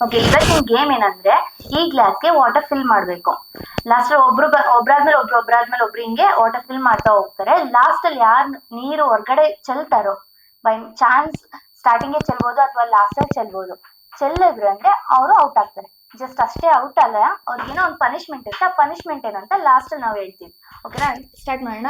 Okay, ಇವತ್ತಿನ game ಏನಂದ್ರೆ ಈ ಗ್ಲಾಸ್ಗೆ ವಾಟರ್ ಫಿಲ್ ಮಾಡ್ಬೇಕು. ಲಾಸ್ಟ್ ಒಬ್ರಾದ್ಮೇಲೆ ಒಬ್ರು ಹಿಂಗೆ ವಾಟರ್ ಫಿಲ್ ಮಾಡ್ತಾ ಹೋಗ್ತಾರೆ. ಲಾಸ್ಟ್ ಅಲ್ಲಿ ಯಾರು ನೀರು ಹೊರಗಡೆ ಚೆಲ್ತಾರೋ, ಬೈ ಚಾನ್ಸ್ ಸ್ಟಾರ್ಟಿಂಗ್ ಚೆಲ್ಬಹುದು ಅಥವಾ ಲಾಸ್ಟ್ ಅಲ್ಲಿ ಚೆಲ್ಬಹುದು. ಚೆಲ್ಲಿದ್ರು ಅಂದ್ರೆ ಅವರು ಔಟ್ ಆಗ್ತಾರೆ. ಜಸ್ಟ್ ಅಷ್ಟೇ ಔಟ್ ಅಲ್ಲ, ಅವ್ರಿಗೇನೋ ಒಂದು ಪನಿಷ್ಮೆಂಟ್ ಇರುತ್ತೆ. ಆ ಪನಿಷ್ಮೆಂಟ್ ಏನಂತ ಲಾಸ್ಟ್ ಅಲ್ಲಿ ನಾವು ಹೇಳ್ತೀವಿ. ಓಕೆನಾ, ಸ್ಟಾರ್ಟ್ ಮಾಡೋಣ.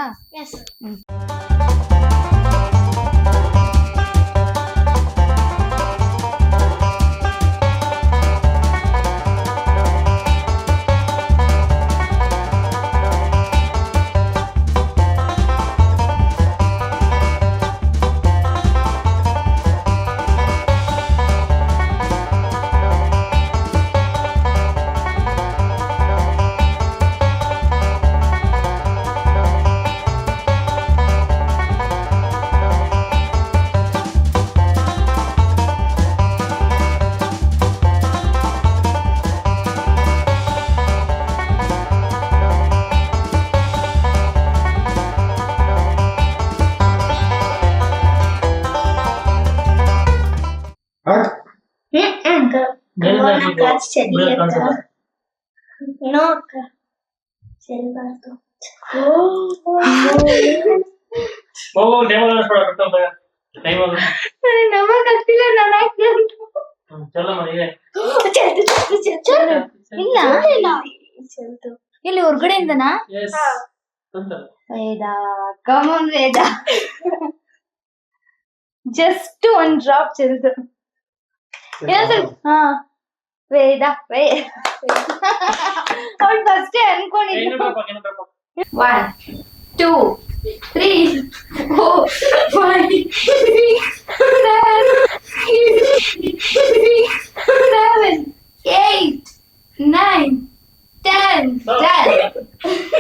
ಇಲ್ಲಿ ಹೊರಗಡೆಯಿಂದನಾ? Veda, come on Veda. Just one drop ಚೆಲ್ದು. ಹಾ ವೇದ ಅವ್ಳು ಫಸ್ಟೇ ಅನ್ಕೊಂಡಿದ್ದು. 1 2 3 4 5 6 7 8 9 10 10